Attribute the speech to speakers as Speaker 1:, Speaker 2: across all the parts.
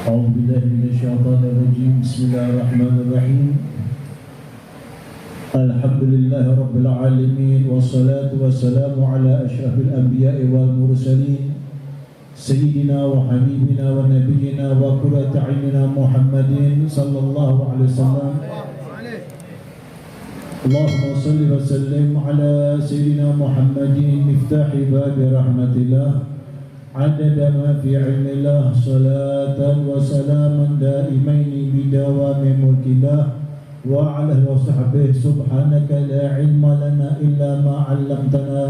Speaker 1: أعوذ بالله من الشيطان الرجيم بسم الله الرحمن الرحيم الحمد لله رب العالمين والصلاة والسلام على أشرف الأنبياء والمرسلين سيدنا وحبيبنا ونبينا وقرة أعيننا محمد صلى الله عليه وسلم اللهم صل وسلم على سيدنا محمد مفتاح باب رحمة الله عدد ما في علم الله صلاة وسلاما دائمين بدوام ملك الله وعلى وصحبه سبحانك لا علم لنا إلا ما علمتنا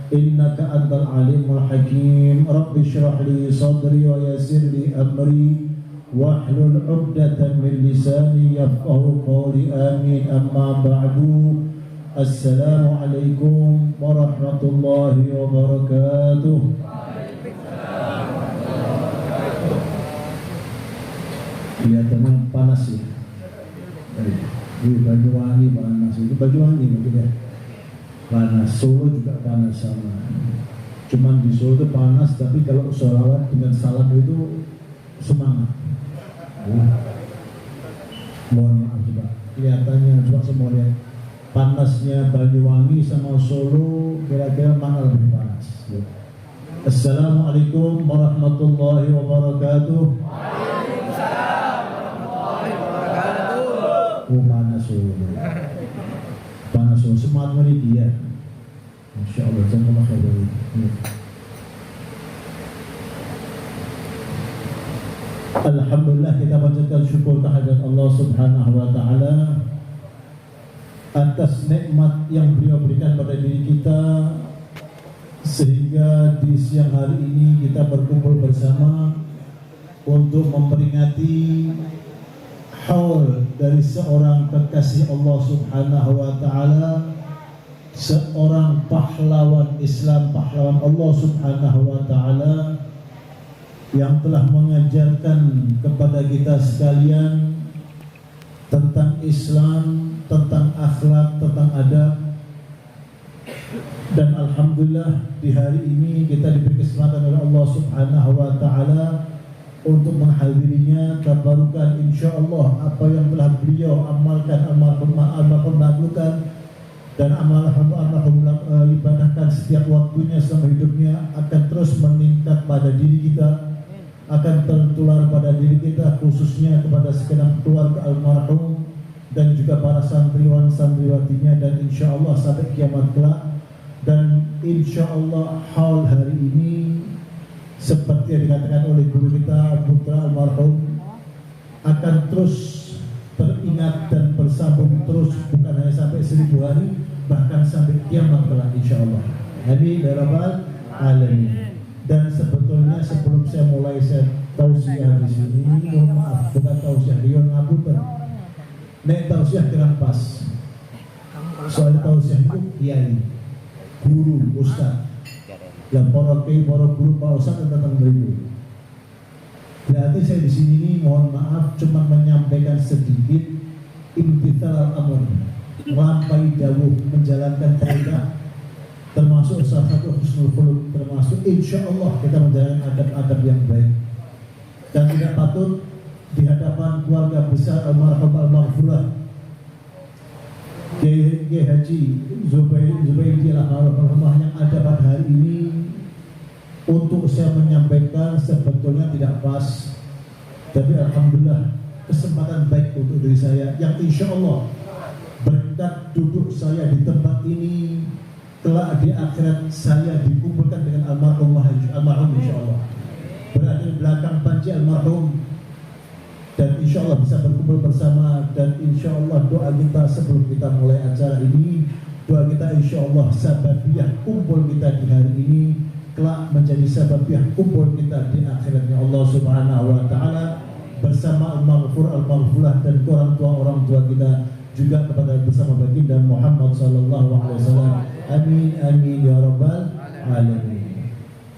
Speaker 1: إنك أنت العليم الحكيم رب اشرح لي صدري ويسر لي أمري واحلل عقدة من لساني يفقه قولي آمين أما بعد السلام عليكم ورحمة الله وبركاته. Kelihatannya panas ya. Di Banyuwangi panas, itu Banyuwangi mungkin ya. Panas, Solo juga panas sama. Cuman di Solo itu panas, tapi kalau sholawat dengan salam itu semangat. Mohon maaf coba. Kelihatannya coba semua lihat. Panasnya Banyuwangi sama Solo kira-kira mana lebih panas? Assalamualaikum warahmatullahi wabarakatuh. Oh panas Solo, semangat dia. Masya Allah, jangan khair. Alhamdulillah kita panjatkan syukur kehadirat Allah Subhanahu wa taala atas nikmat yang Beliau berikan pada diri kita sehingga di siang hari ini kita berkumpul bersama untuk memperingati haul dari seorang kekasih Allah Subhanahu wa taala, seorang pahlawan Islam, pahlawan Allah Subhanahu wa taala yang telah mengajarkan kepada kita sekalian tentang Islam, tentang akhlak, tentang adab. Dan alhamdulillah di hari ini kita diberi kesempatan oleh Allah Subhanahu wa taala untuk menghadirinya. Tabarukan insyaallah apa yang telah beliau amalkan, almarhum lakukan dan almarhum ibadahkan setiap waktunya selama hidupnya akan terus meningkat pada diri kita, akan tertular pada diri kita, khususnya kepada segenap keluarga almarhum dan juga para santriwan santriwatinya, dan insyaallah sampai kiamat kelak. Dan insyaallah haul hari ini seperti yang dikatakan oleh guru kita putra almarhum akan terus teringat dan bersambung terus, bukan hanya sampai 1000 hari, bahkan sampai kiamat kelak insyaallah. Amin ya rabbal alamin. Dan sebetulnya sebelum saya mulai tausiah di sini, mohon maaf, bukan tausiah, dia ngapunten. Nek tausiah kurang pas. Soal tausiah itu kiai, guru, ustaz. Yang para kiai, para guru, para ustaz datang beribu. Berarti saya di sini ini mohon maaf cuma menyampaikan sedikit imtithal al-amr, lampai dawuh, menjalankan perintah, termasuk salah satu husnul khuluq, termasuk insyaallah kita menjalankan adab-adab yang baik. Dan tidak patut di hadapan keluarga besar almarhum al-maghfurah Kiai Haji Zubaidi almarhumah yang ada pada hari ini untuk saya menyampaikan sebetulnya tidak pas, tapi alhamdulillah kesempatan baik untuk diri saya yang insyaallah berkat duduk saya di tempat ini kelak di akhirat saya dikumpulkan dengan almarhum insyaallah, berada di belakang panci almarhum, dan insyaallah bisa berkumpul bersama. Dan insyaallah doa kita sebelum kita mulai acara ini, doa kita insyaallah sababiyah kumpul kita di hari ini kelak menjadi sababiyah kumpul kita di akhiratnya Allah Subhanahu wa taala bersama al-maghfurah dan orang tua kita, juga kepada bersama baginda Muhammad sallallahu alaihi wasallam. Amin amin ya rabbal alamin.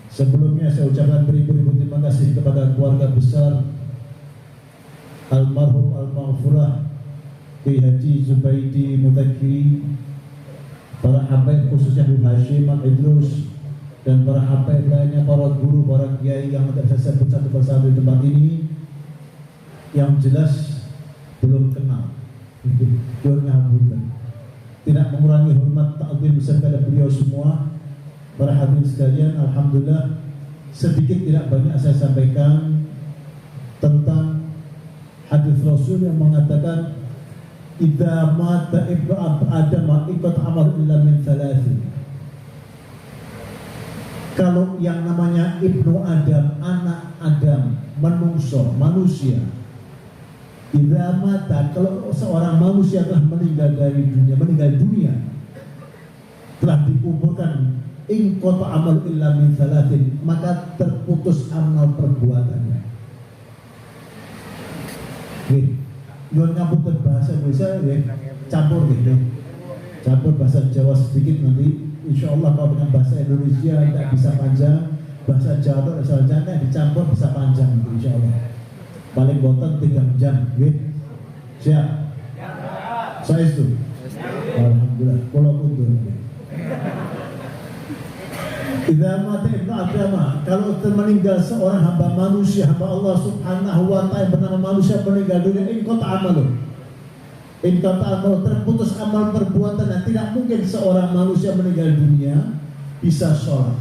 Speaker 1: Sebelumnya saya ucapkan beribu-ribu terima kasih kepada keluarga besar almarhum al-maghfurah Kiai Haji Zubaidi Mutakhiri, para habaib khususnya Habib Hashim Al-Idrus, dan para habaib lainnya, para guru, para kiai yang tidak bisa sebut satu persatu di tempat ini, yang jelas belum kenal. Nyuwun ngapunten. Tidak mengurangi hormat ta'zim kepada beliau semua. Para hadirin sekalian, alhamdulillah sedikit tidak banyak saya sampaikan tentang hadis Rasul yang mengatakan idza mata ibnu adam iqat amal illa min thalathin. Kalau yang namanya ibnu Adam, anak Adam, manusia, idza mata, kalau seorang manusia telah meninggal dunia, telah dikuburkan, in qata amal illa min thalathin, maka terputus amal perbuatannya. Nggih, nyuwun ngapunten bahasa Indonesia nggih, campur nggih. Campur bahasa Jawa sedikit, nanti insyaallah kalau dengan bahasa Indonesia tidak bisa panjang, bahasa Jawa soalnya dicampur bisa panjang insyaallah. Paling boten 3 jam nggih. Siap? Saya itu. Alhamdulillah, kula mundur. Idza mata ibnu Adam, kalau meninggal seorang hamba manusia, hamba Allah Subhanahu wa taala bernama manusia meninggal dunia, in qata amalu. In qata amalu, terputus amal perbuatan, dan tidak mungkin seorang manusia meninggal dunia bisa sholat.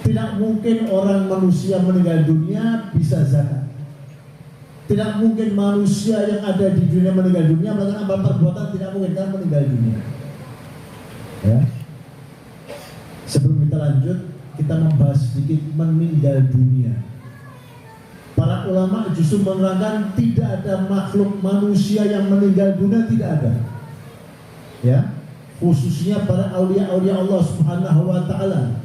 Speaker 1: Tidak mungkin orang manusia meninggal dunia bisa zakat. Tidak mungkin manusia yang ada di dunia meninggal dunia melakukan amal perbuatan, tidak mungkin karena meninggal dunia. Ya. Sebelum kita lanjut, kita membahas sedikit meninggal dunia. Para ulama justru menerangkan tidak ada makhluk manusia yang meninggal dunia, tidak ada. Ya, khususnya para aulia-aulia Allah Subhanahu wa taala.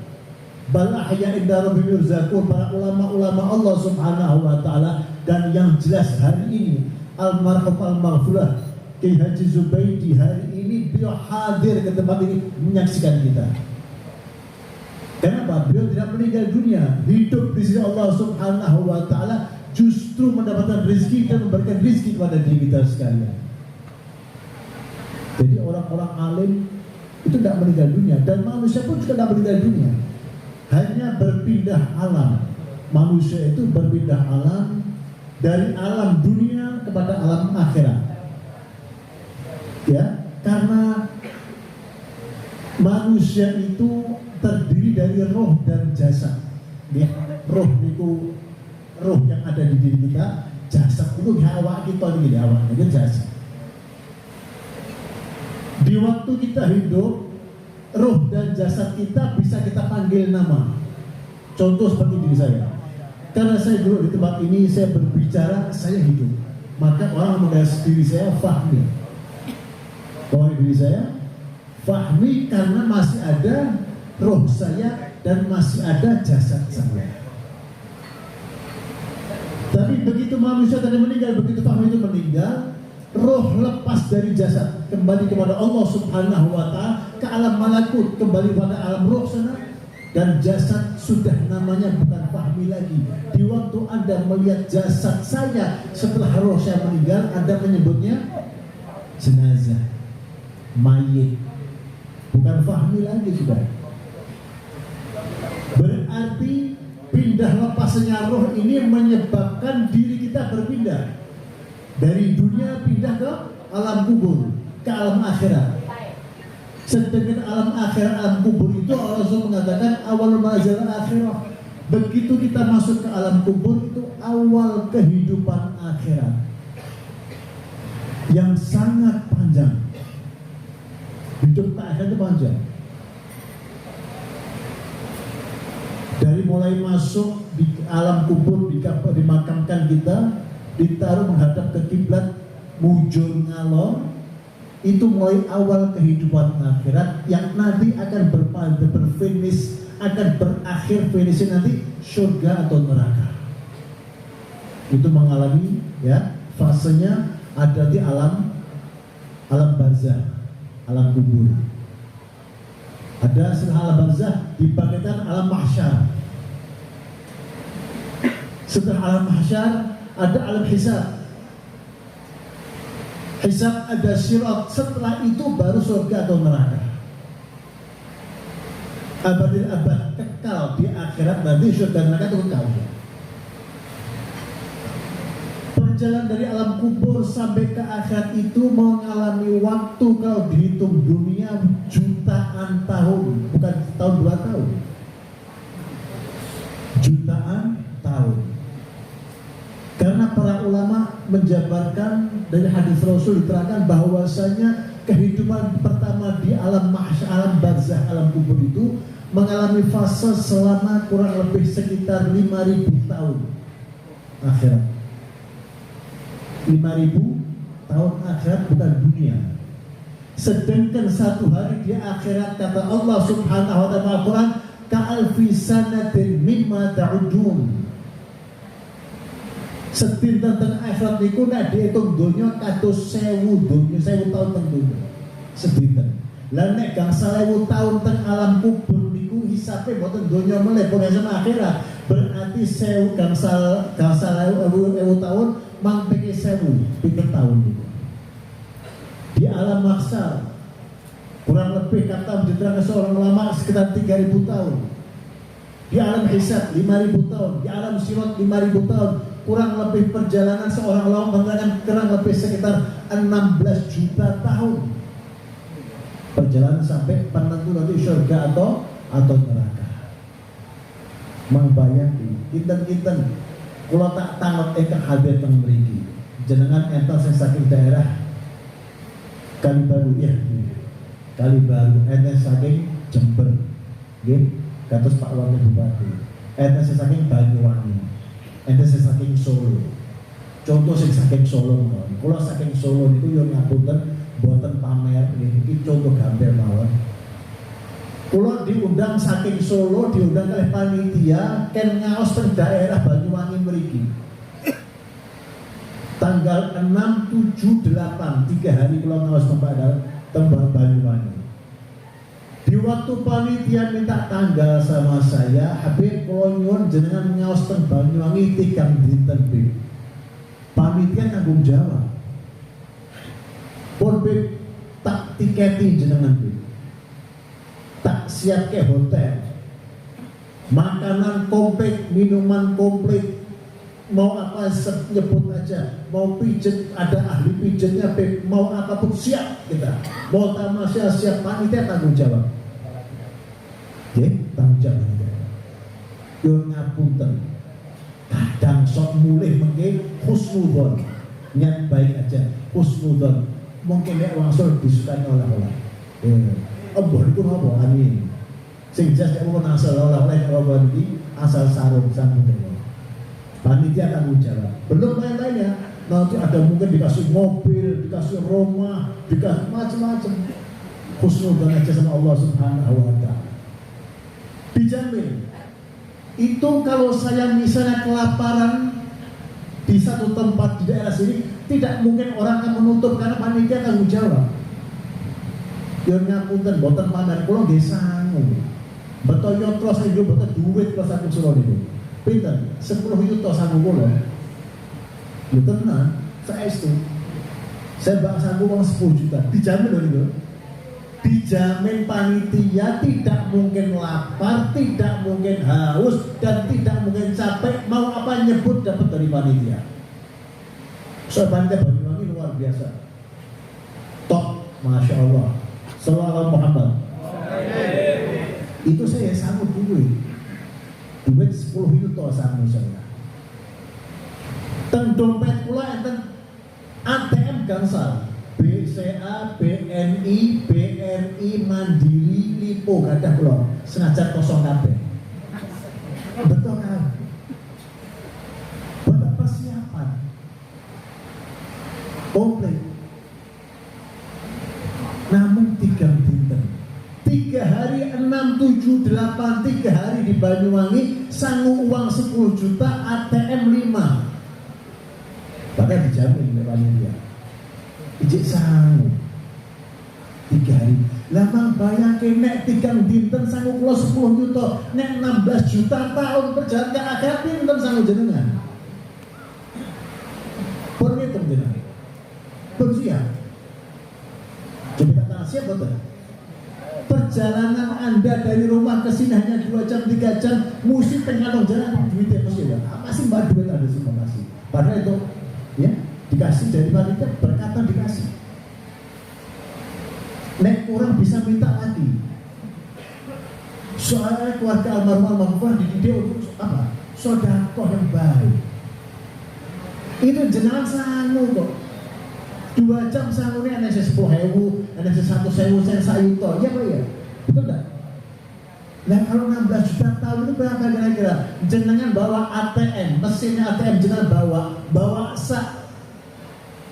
Speaker 1: Bal ahya inda rabbihim yurzaqun, para ulama-ulama Allah Subhanahu wa taala. Dan yang jelas hari ini almarhum al-maghfurah Kiai Haji Zubaidi hari ini beliau hadir ke tempat ini menyaksikan kita. Kenapa? Beliau tidak meninggal dunia, hidup di sisi Allah Subhanahu wa taala, justru mendapatkan rezeki dan memberikan rezeki kepada diri kita sekalian. Jadi orang-orang alim itu tidak meninggal dunia, dan manusia pun juga tidak meninggal dunia. Hanya berpindah alam. Manusia itu berpindah alam dari alam dunia kepada alam akhirat. Ya, karena manusia itu terdiri dari roh dan jasad. Ya, roh itu roh yang ada di diri kita, jasad itu awak kita ini, awak itu jasad. Di waktu kita hidup, roh dan jasad kita bisa kita panggil nama. Contoh seperti diri saya. Karena saya duduk di tempat ini, saya berbicara, saya hidup. Maka orang mengenal diri saya Fahmi. Orang diri saya Fahmi karena masih ada roh saya dan masih ada jasad saya. Tapi begitu manusia tadi meninggal, begitu Fahmi itu meninggal, roh lepas dari jasad, kembali kepada Allah Subhanahu wa taala, ke alam malakut, kembali pada alam roh sana, dan jasad sudah namanya bukan Fahmi lagi. Di waktu Anda melihat jasad saya setelah roh saya meninggal, Anda menyebutnya jenazah, mayit, bukan Fahmi lagi sudah. Berarti pindah lepasnya roh ini menyebabkan diri kita berpindah dari dunia pindah ke alam kubur, ke alam akhirat. Sedangkan alam akhirat, alam kubur itu Allah SWT mengatakan awal manazil akhirah. Begitu kita masuk ke alam kubur, itu awal kehidupan akhirat yang sangat panjang. Hidup akhirat itu panjang. Dari mulai masuk di alam kubur, dimakamkan kita, ditaruh menghadap ke kiblat, mujur ngalor, itu mulai awal kehidupan akhirat yang nanti akan berfinish, akan berakhir finishnya nanti surga atau neraka. Itu mengalami ya fasenya ada di alam barzah, alam kubur. Ada setelah alam barzah dibangkitkan alam mahsyar. Setelah alam mahsyar ada alam hisab. Hisab ada sirat, setelah itu baru surga atau neraka. Abadil abad, kekal di akhirat, nanti surga neraka itu kekal. berjalan dari alam kubur sampai ke akhirat itu mengalami waktu kalau dihitung dunia jutaan tahun, bukan tahun 2 tahun, jutaan tahun. Karena para ulama menjabarkan dari hadis Rasul diterangkan bahwasanya kehidupan pertama di alam mahsyar, alam barzakh, alam kubur itu mengalami fase selama kurang lebih sekitar 5.000 tahun akhirat. 5.000 tahun akhirat bukan dunia. Sedangkan satu hari di akhirat kata Allah Subhanahu wa ta'ala Al-Quran ka'alfi sanatin mimma ta'udun. Sedinten teng akhirat niku nek diitung donya kados 1000 donya, 1000 tahun teng donya. Sedinten. Lah nek gangsal 1000 tahun teng alam kubur niku hisabe mboten donya meneh pokoke akhirat. Berarti 1000 gangsal 1000 tahun mangpeke 1000 pinten tahun itu. Di alam mahsyar kurang lebih kata diterangkan seorang ulama sekitar 3000 tahun. Di alam hisab 5000 tahun, di alam sirat 5000 tahun. Kurang lebih perjalanan seorang ulama mengatakan kurang lebih sekitar 16 juta tahun. Perjalanan sampai penentu nanti surga atau neraka. Membayangkan kinten-kinten kula tak tangot ingkang hadir teng mriki. Jenengan enten sing saking daerah Kalibaru ya. Kalibaru enten saking Jember. Nggih, kados Pak Wakil Bupati. Enten sing saking Banyuwangi. Enten sing saking Solo. Contoh sing saking Solo mawon. Kula saking Solo niku yo ngapunten mboten pamer niki contoh gambar mawon. Kula diundang saking Solo, diundang oleh panitia ken ngaos teng daerah Banyuwangi mriki. Tanggal 6, 7, 8, 3 hari kula ngaos teng Banyuwangi. Di waktu panitia minta tanggal sama saya, Habib kula nyuwun jenengan ngaos teng Banyuwangi 3 dinten Bib. Panitia tanggung jawab. Pun Bib tak tiketi jenengan Bib. Tak siap ke hotel, makanan komplit, minuman komplit, mau apa nyebut aja, mau pijet ada ahli pijetnya, mau apapun siap kita, mau tamasya siap, panitia tanggung jawab. Oke, tanggung jawab. Yo ngapunten, kadang sok mulih mengke husnudon, niat baik aja, husnudon, mungkin nek langsung disukai oleh-oleh. Obor itu apa? Amin. Sing jelas nek mau asal oleh-oleh obor iki asal sarung sambut. Panitia tanggung jawab. Belum lain-lainnya. Nanti ada mungkin dikasih mobil, dikasih rumah, dikasih macam-macam. Husnudon aja sama Allah Subhanahu wa ta'ala. Dijamin. Itu kalau saya misalnya kelaparan di satu tempat di daerah sini, tidak mungkin orang akan menutup karena panitia tanggung jawab. Yang ngapunten boten pamer kula nggih sangu. Beto yo terus iki boten duit kula saking Solo niku. Pinten? 10 juta sangu kula. Lho tenan, saestu. Saya bak sangu wong 10 juta. Dijamin lho niku. Dijamin panitia tidak mungkin lapar, tidak mungkin haus dan tidak mungkin capek, mau apa nyebut dapat dari panitia. Soal panitia Banyuwangi luar biasa. Top, Masya Allah. Sallallahu Muhammad. Itu saya sanggup duit 10 juta sanggup saya. Teng dompet pula enten ATM gangsal BCA, BNI, BRI, Mandiri, Lipo gadah kula senajan kosong kabeh. Betul kan? Buat persiapan komplit. Namun 3 dinten 3 hari 6, 7, 8 3 hari di Banyuwangi sanggup uang 10 juta ATM 5 padahal dijamin oleh panitia ijik sanggup 3 hari lama bayangin nek 3 dinten sanggup pulau 10 juta nek 16 juta tahun perjalanan ke akhirat dinten sanggup jenengan perhitung jenengan bersiap. Coba kata siap betul. Perjalanan Anda dari rumah ke sini hanya 2 jam 3 jam, mesti tengah jalan duitnya mesti ya. Apa sih mbak duit Anda semua masih? Padahal itu, ya dikasih dari panitia, berkata dikasih. Nek kurang bisa minta lagi. Soalnya keluarga almarhum dididik untuk apa? Sedekah yang baik. Itu jenengan sanggup kok. 2 jam sanggupnya ada 10.000, ada 1.000 saya sayuto, ya Pak ya? Betul tak? Nah kalau 16 juta tahun itu berapa kira-kira? Jenengan bawa ATM, mesinnya ATM jenengan bawa sak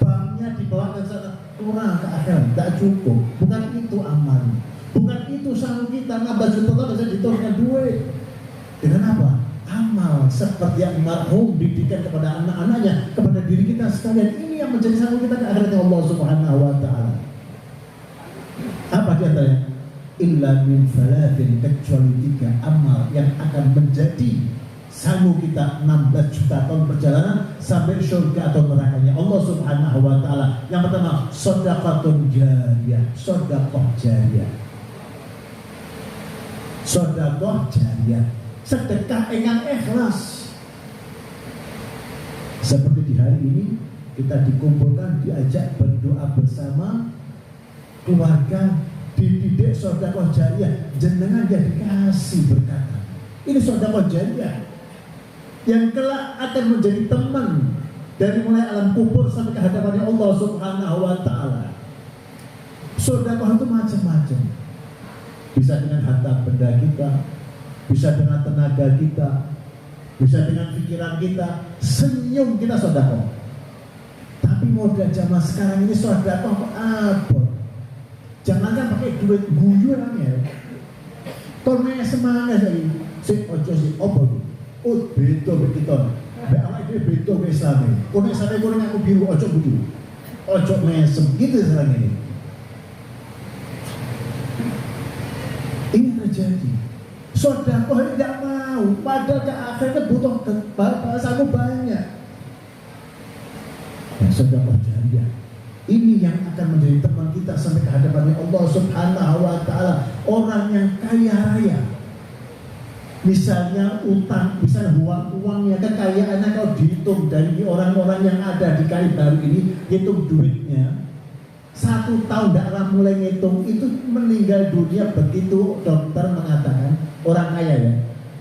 Speaker 1: banknya dibawa ke sana, kurang ke akhirat, tidak cukup. Bukan itu amal, bukan itu sanggup kita 16 juta tahun bisa diturunkan duit. Dengan apa? Amal seperti yang marhum didikan kepada anak-anaknya, kepada diri kita sekalian. Ini yang menjadi sanggup kita ke akhiratnya Allah Subhanahu wa ta'ala. Apa di antaranya? Illa min thalathin, kecuali 3 amal yang akan menjadi sanggup kita 16 juta tahun perjalanan sampai surga atau nerakanya Allah Subhanahu wa ta'ala. Yang pertama, shadaqatun jariyah, sedekah jariyah. Sedekah jariyah, sedekah ingkang ikhlas. Seperti di hari ini kita dikumpulkan, diajak berdoa bersama keluarga, dididik sedekah jariyah, jenengan yang dikasih berkata. Ini sedekah jariyah yang kelak akan menjadi teman dari mulai alam kubur sampai ke hadapan Allah Subhanahu wa ta'ala. Sedekah itu macam-macam. Bisa dengan harta benda kita, bisa dengan tenaga kita, bisa dengan pikiran kita, senyum kita sedekah. Tapi modal zaman sekarang ini sedekah kok apa? Jangankan pakai duit guyuran ya. Kornanya semangat lagi. Si ojo si opo tuh. Oh beto begitu. Mbak awak itu beto ke Islam. Kornanya sampai kornanya aku biru ojo begitu. Ojo mesem gitu sekarang ini. Ini terjadi. Sedekah tidak mau, padahal ke akhirnya butuh bahasaku banyak. Ya, sedekah jariyah. Ini yang akan menjadi teman kita sampai ke hadapan Allah Subhanahu wa ta'ala. Orang yang kaya raya, misalnya utang, misalnya uangnya, kekayaannya kalau dihitung dari orang-orang yang ada di kali baru ini, hitung duitnya 1 tahun tidak mulai ngitung, itu meninggal dunia begitu dokter mengatakan. Orang kaya ya,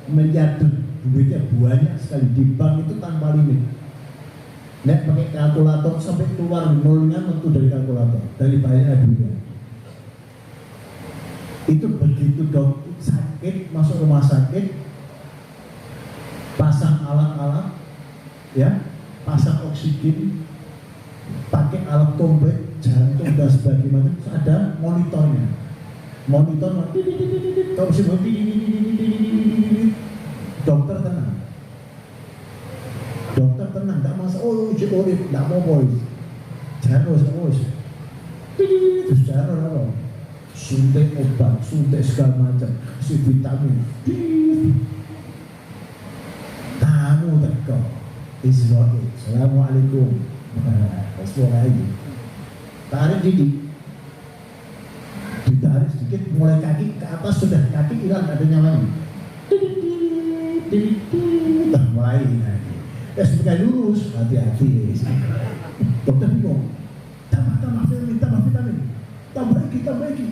Speaker 1: miliarder, duitnya banyak sekali di bank itu tanpa limit. Nek pakai kalkulator sampai keluar nolnya tentu dari kalkulator, dari banyaknya duitnya. Itu begitu dok sakit, masuk rumah sakit, pasang alat-alat, ya, pasang oksigen, pakai alat tombek, jantung dan sebagainya, ada monitornya. Monitor, kalau si dokter tenang. Dokter tenang, tak masa, oh cik urip, tak mau boy. Terus, terus cara apa? Suntik obat, suntik segala macam, si vitamin. Tamu teko, Israel. Assalamualaikum. Semoga lagi. Tarik didik. Ditarik sedikit, mulai kaki ke atas sudah kaki hilang, ada nyawanya. Tak mulai lagi. Sebagai lurus, hati-hati. Dokter bingung. Tambah vitamin. Tambah lagi.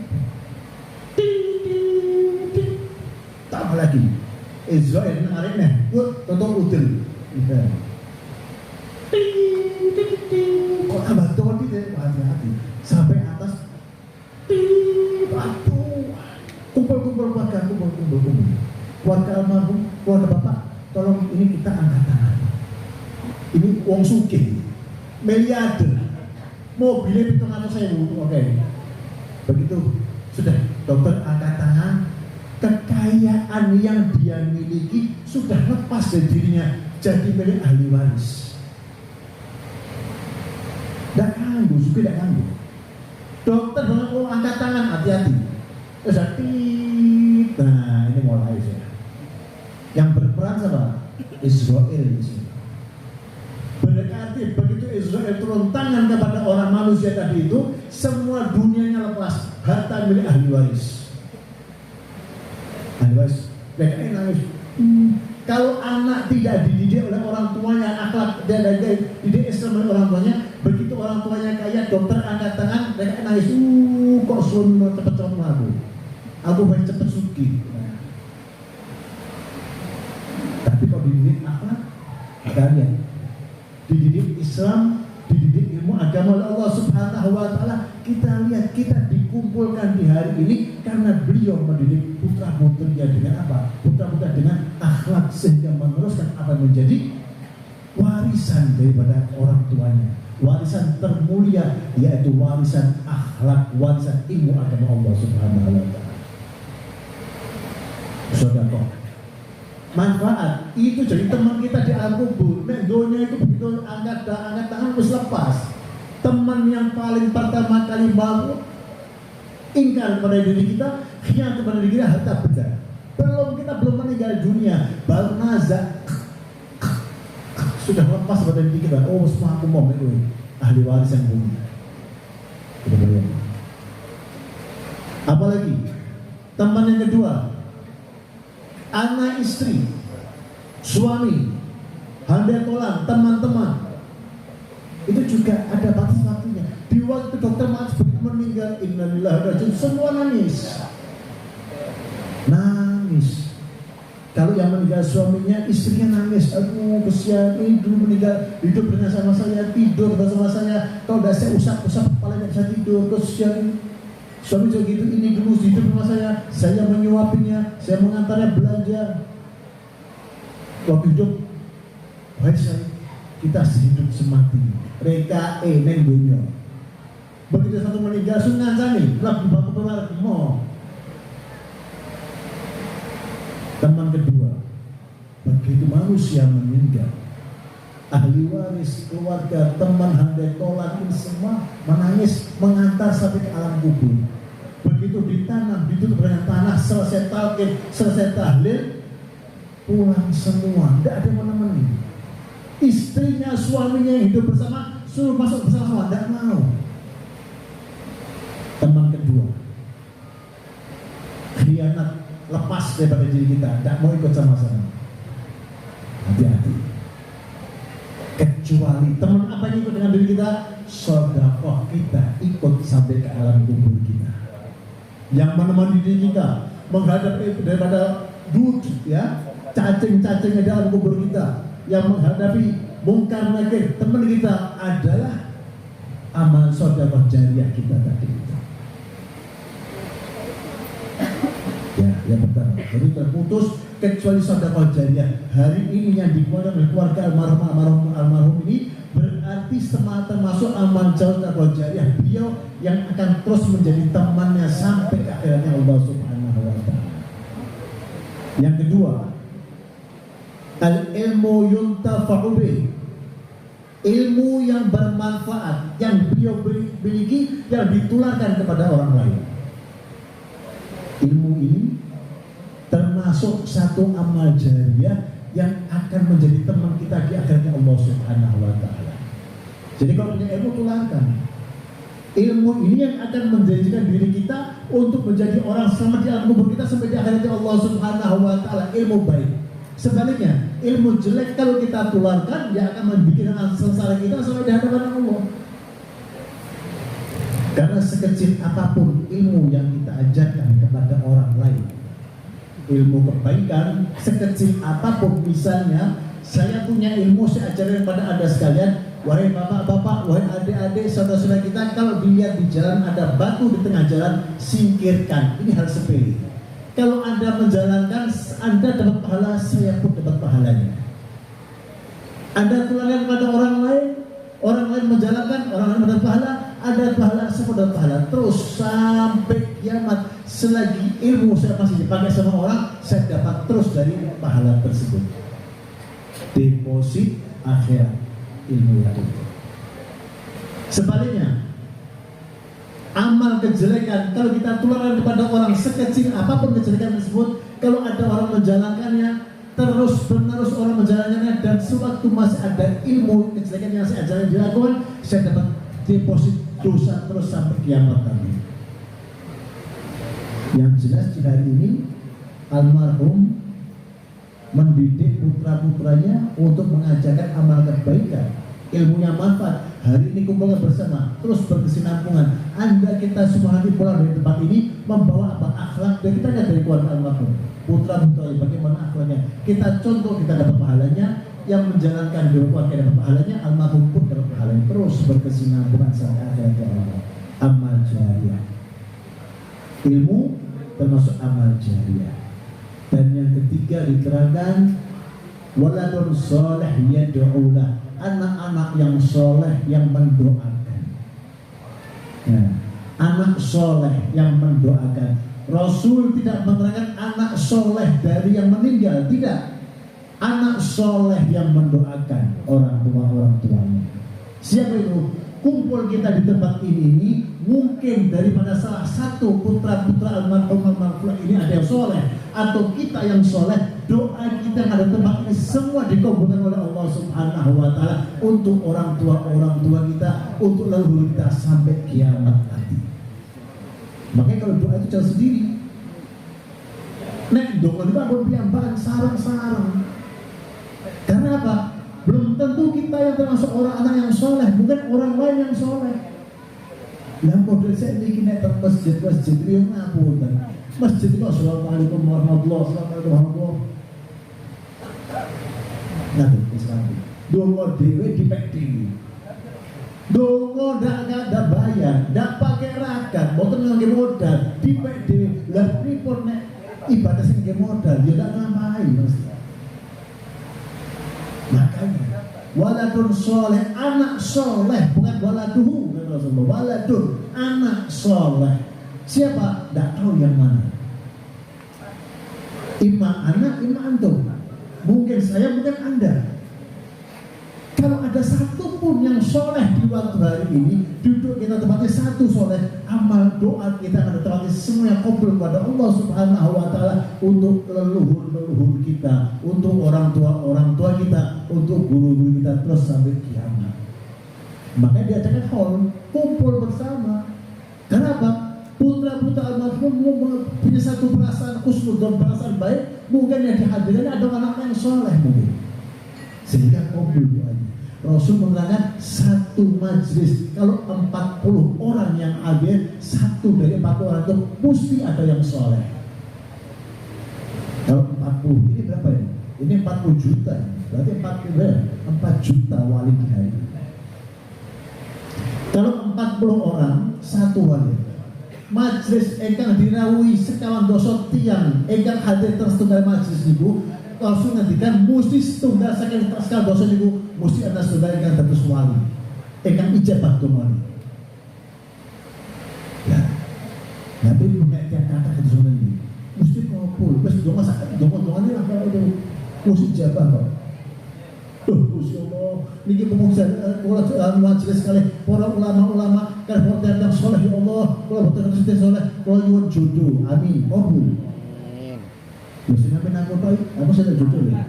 Speaker 1: Tambah lagi. Israel nariknya, tutup udel. Kok tambah tuh hati-hati. Sampai atas. Aduh, kumpul keluarga, keluarga almarhum, keluarga bapak, tolong ini kita angkat tangan. Ini uang sugih, miliarder, mobilnya 700.000, oke. Begitu sudah dokter angkat tangan, kekayaan yang dia miliki sudah lepas dari dirinya, jadi milik ahli waris. Tidak ganggu, sugih tidak ganggu. Dokter bilang, oh angkat tangan, hati-hati. Terus nah ini mulai ya. Yang berperan siapa? Israel. Berarti begitu Israel turun tangan kepada orang manusia tadi itu, semua dunianya lepas, harta milik ahli waris. Ahli waris, mereka nangis. Kalau anak tidak dididik oleh orang tuanya, akhlak dan dididik Islam oleh orang tuanya, dokter angkat tangan, mereka nangis, kok suami cepet-cepet aku pengen cepet suki. Tapi kok dididik apa? Kalian dididik Islam, dididik ilmu agama oleh Allah Subhanahu wa Ta'ala. Kita lihat, kita dikumpulkan di hari ini karena beliau mendidik putra-putrinya dengan apa? Putra-putra dengan akhlak, sehingga meneruskan apa yang menjadi warisan daripada orang tuanya, warisan termulia, yaitu warisan akhlak, warisan ilmu agama Allah Subhanahu wa Ta'ala. Saudara, manfaat itu jadi teman kita di alam kubur. Dunia itu begitu angkat tangan terus lepas. Teman yang paling pertama kali mau ingkar kepada diri kita, khianat kepada diri kita, harta benda. Belum meninggal dunia, baru nazak sudah lepas pada diri kita. Oh, semua aku mau itu ahli waris yang bumi. Apalagi teman yang kedua, anak istri, suami, handai tolan, teman-teman, itu juga ada batas waktunya. Di waktu dokter Mas begitu meninggal, innalillahi wa inna ilaihi raji'un, semua nangis. Kalau yang meninggal suaminya, istrinya nangis. Aduh, kesian, ini dulu meninggal, hidup bersama saya, tidur bersama saya. Kalau udah saya usap kepala tidak bisa tidur, kesian. Suami juga gitu, ini dulu hidup sama saya menyuapinya, saya mengantarnya belanja. Waktu hidup, baik saya, kita sehidup semati. Reka neng dunia. Begitu satu meninggal, sungan sani, lalu baku pelar mau. Teman kedua, begitu manusia meninggal, ahli waris, keluarga, teman, handai tolan, ini semua menangis, mengantar sampai ke alam kubur. Begitu ditanam, ditutup dengan tanah, selesai talqin, selesai tahlil, pulang semua, tidak ada yang menemani. Istrinya, suaminya yang hidup bersama, suruh masuk bersama, tidak mau. Teman kedua, khianat, lepas daripada diri kita, tidak mau ikut sama-sama. Hati-hati. Kecuali teman apa yang ikut dengan diri kita, sedekah kita ikut sampai ke alam kubur kita. Yang menemani diri kita menghadap daripada ya, cacing-cacingnya di alam kubur kita, yang menghadapi mungkar nakir teman kita adalah amal sedekah jariah kita tadi. Ya, yang pertama, jadi terputus kecuali sedekah jariah. Hari ini yang dikeluarkan oleh keluarga almarhum ini berarti termasuk amal sedekah jariah beliau yang akan terus menjadi temannya sampai akhirnya Allah Subhanahu wa Ta'ala. Yang kedua, al-ilmu yuntafa'u bih, ilmu yang bermanfaat yang beliau miliki yang ditularkan kepada orang lain. Ilmu ini termasuk satu amal jariah yang akan menjadi teman kita di akhirnya Allah Subhanahu wa Ta'ala. Jadi kalau punya ilmu, tularkan. Ilmu ini yang akan menjadikan diri kita untuk menjadi orang selamat di alam kubur kita sampai di akhirnya Allah Subhanahu wa Ta'ala. Ilmu baik. Sebaliknya, ilmu jelek kalau kita tularkan, dia akan membuat sengsara kita sampai di hadapan Allah. Karena sekecil apapun ilmu yang kita ajarkan kepada orang lain, ilmu kebaikan, sekecil apapun, misalnya saya punya ilmu, saya ajarkan kepada Anda sekalian, wahai bapak-bapak, wahai adik-adik, saudara-saudara kita, kalau dilihat di jalan ada batu di tengah jalan, singkirkan. Ini hal sepele. Kalau Anda menjalankan, Anda dapat pahala, saya pun dapat pahalanya. Anda tularkan kepada orang lain menjalankan, orang lain mendapat pahala, ada pahala, saya dapat pahala. Terus sampai kiamat, selagi ilmu saya masih dipakai sama orang, saya dapat terus dari pahala tersebut. Deposit akhirat ilmu itu. Sebaliknya, amal kejelekan kalau kita tularkan kepada orang, sekecil apapun kejelekan tersebut, kalau ada orang menjalankannya, terus menerus orang menjalankannya, dan sewaktu masih ada ilmu kejelekan yang saya ajarkan dilakukan, saya dapat deposit dosa terus sampai kiamat nanti. Yang jelas di hari ini almarhum mendidik putra-putranya untuk mengajarkan amal kebaikan, ilmunya manfaat. Hari ini kumpulkan bersama, terus berkesinambungan. Anda kita semua nanti pulang dari tempat ini membawa apa? Akhlak. Dan kita lihat dari keluarga almarhum putra putra bagaimana akhlaknya. Kita contoh, kita dapat pahalanya. Yang menjalankan di keluarga dapat pahalanya, almarhum pun dapat pahalanya. Terus berkesinambungan sampai akhir Allah. Amal jariah. Ilmu termasuk amal jariah. Dan yang ketiga diterangkan waladun soleh yad'ulah, anak-anak yang soleh yang mendoakan. Nah, anak soleh yang mendoakan. Rasul tidak menerangkan anak soleh dari yang meninggal, tidak. Anak soleh yang mendoakan orang tuanya. Siapa itu? Kumpul kita di tempat ini mungkin daripada salah satu putra-putra almarhum ini ada yang soleh, atau kita yang soleh. Doa kita yang ada tempat ini semua dikabulkan oleh Allah Subhanahu wa Ta'ala untuk orang tua kita, untuk leluhur kita sampai kiamat nanti. Makanya kalau doa itu jangan sendiri. Nek doa itu apa piambaan sarang-sarang. Karena apa? Belum tentu kita yang termasuk orang anak yang soleh, bukan orang lain yang soleh. Yang model saya ini kena masjid itu ngapunten. Masjid itu assalamualaikum warahmatullahi wabarakatuh. Nah, Islam. Dongo dewe dipek dewe. Dongo ndak ada bayar, ndak pakai ragat, boten ngangge modal, dipek dewe. Lah pripun nek ibadah sing ngangge modal, ya ndak ngapain Mas. Makanya waladun soleh, anak soleh, bukan waladuhu, waladun, anak soleh. Siapa? Tidak tahu yang mana. Ima anak, ima antum. Mungkin saya, mungkin anda. Kalau ada satu pun yang soleh di waktu hari ini, duduk kita tempatnya satu soleh, amal doa kita akan tempatnya semua yang kabul kepada Allah Subhanahu wa Ta'ala, untuk leluhur kita, untuk orang tua kita, untuk guru-guru kita, terus sampai kiamat. Makanya diadakan hall, kumpul bersama. Kenapa? Putra-putra almarhum punya satu perasaan khusnul dan perasaan baik, mungkin yang dihadirkan ada anak yang soleh mungkin, sehingga kabul doanya. Rasul menerangkan satu majlis kalau 40 orang yang hadir, satu dari 40 orang itu mesti ada yang soleh. Kalau 40 ini berapa ya? Ini 40 juta, berarti 4 juta wali di hari. Kalau 40 orang satu wali. Majlis engkang dirawuhi sekawan dosa tiang engkang hadir terus tunggal majlis niku, langsung ngendikan mesti setunggal saking sekawan dosa niku mesti ana saudara engkang dados wali, engkang ijabah wali. Ya, tapi punya kata kedudukan ini mesti kabul, wis donga sak donga-dongane lah itu mesti ijabah kok. Gusti Allah, niki pemujian kula majelis kali para ulama-ulama kan boten yang saleh ya Allah, kula boten Kristen saleh, kula nyuwun jodoh. Amin. Kabul. Amin. Gusti sampeyan aku apa saya jodoh ya.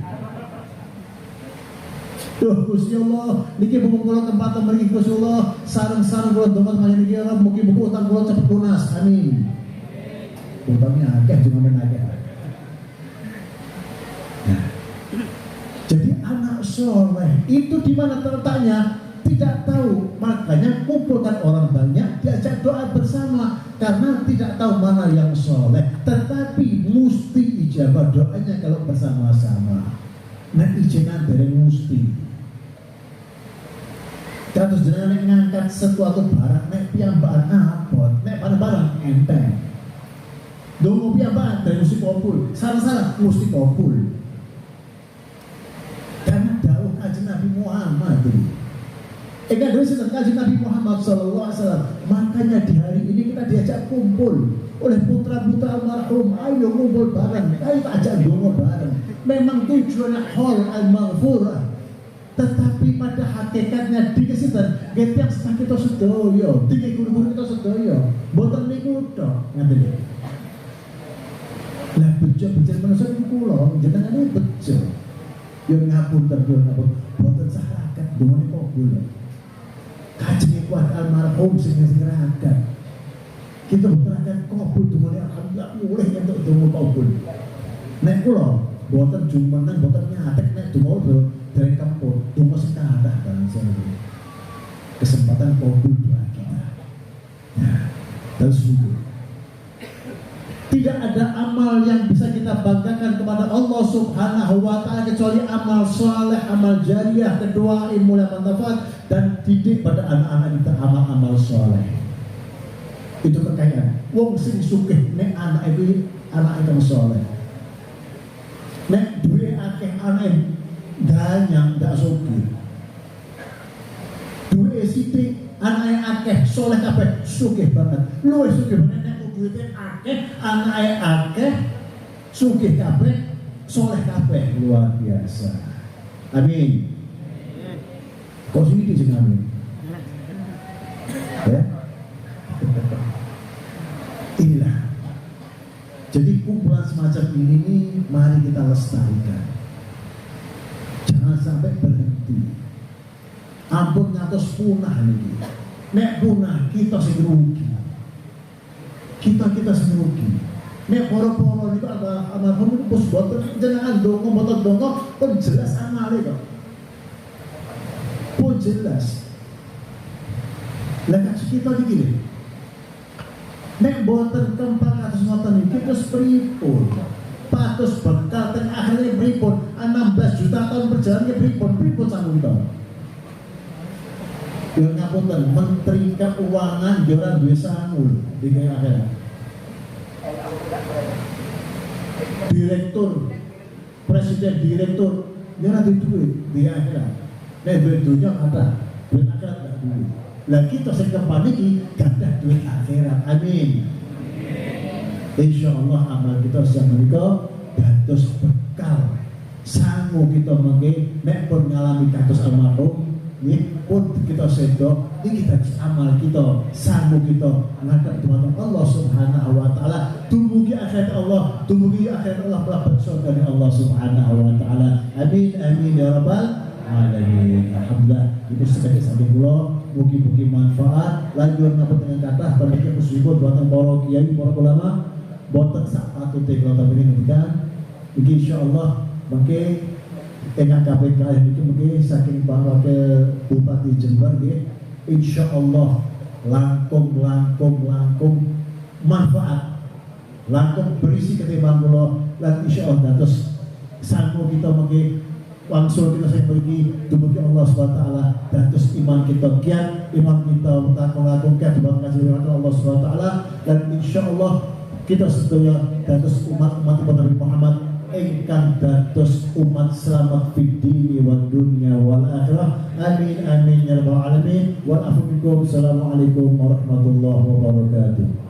Speaker 1: Gusti Allah, niki buku kula tempat mriki Gusti Allah, sareng-sareng kula donga kali niki Allah mugi buku utang kula cepet lunas. Amin. Utangnya akeh jenengan akeh. Jadi anak soleh itu di mana terletaknya tidak tahu, makanya kumpulkan orang banyak, diajak doa bersama karena tidak tahu mana yang soleh, tetapi mesti ijabah doanya kalau bersama-sama. Nah izinan dari mesti. Terus jangan ngangkat sesuatu barang, nek piyambakan abot, nek barang enteng. Dongo piyambakan dari mesti kabul, salah-salah mesti kabul. Karena dawuh Kanjeng Nabi Muhammad itu. Dari sedang Kanjeng Nabi Muhammad SAW. Makanya di hari ini kita diajak kumpul oleh putra-putra almarhum. Ayo kumpul bareng, ayo ajak dongo bareng. Memang tujuannya hol al-maghfurah, tetapi pada hakikatnya di kesitan getiak kita sedoyo, tiga guru-guru kita sedoyo, boten niku tok ngaten. Lah bejo-bejo manusia niku kula jenengane bejo. Yo ngapunten boten sahrakat dongane kabul. Kajenge kuat almarhum sing seragat. Kita berterakan kabul dongane alhamdulillah mulih entuk donga kabul. Nek kula boten jumeneng boten nyatek nek donga dari kampung tunggu sekada kan kesempatan kabul doa kita. Dan sungguh tidak ada amal yang bisa kita banggakan kepada Allah Subhanahu wa ta'ala kecuali amal saleh, amal jariah, kedua ilmu yang manfaat, dan didik pada anak-anak kita amal-amal saleh. Itu kekayaan. Wong sing sugih nek anak itu saleh. Nek duwe akeh anak ganyang ndak sugih. Duwe sithik anake akeh saleh kabeh sugih banget. Luwih sugih banget nek duwite akeh anake akeh sugih kabeh saleh kabeh, luar biasa. Amin. Kok sini sing amin? Ya. Inilah. Jadi kumpulan semacam ini mari kita lestarikan. Jangan sampai berhenti. Ampun ngatos punah ini. Nek punah kita sing rugi. Kita sing rugi. Nek poro-poro niku almarhum niku pos boten jenengan donga boten donga pun jelas amale kok. Pun jelas. Lah kita iki lho. Nek boten kempang atus ngoten iki terus pripun? Patus bekal teng akhire pripun? 16 juta tahun perjalanan pripun sanggup kita? Ya ngapunten, Menteri Keuangan yo ora duwe sangu di akhirat. Direktur, presiden direktur yo ora duwe di akhirat. Nek duwe dunya ada, duwe akhirat gak duwe. Lah kita sing kepan iki gadah duit akhirat. Amin. Insyaallah amal kita sak menika dados bekal sangu kita mangke nek pun ngalami kados almarhum nggih pun kita sedo iki kita amal kita sangu kita ngadep dumateng Allah Subhanahu wa taala dumugi akhirat Allah mlebet surga Allah Subhanahu wa taala. Amin amin ya rabbal alamin. Alhamdulillah itu sebagai saking kula mugi-mugi manfaat lanjut ngapa dengan kata panitia musibah buatan para kiai para ulama boten sak patute kula tapi ngendikan iki insyaallah mangke dengan KPK itu mungkin saking Pak Wakil Bupati Jember nggih insyaallah langkung manfaat langkung berisi ketimbang kula lan insyaallah dados sangko kita mangke wangsul kita sing mriki dumugi Allah Subhanahu wa taala dados iman kita kiat iman kita melakukan dibawah kajian Allah Subhanahu wa taala dan insyaallah kita sedaya dados umat Nabi Muhammad ingkang dados umat selamat fid dini wad dunya wal akhirah. Amin amin ya rabbal alamin. Wa afu bikum. Assalamualaikum warahmatullahi wabarakatuh.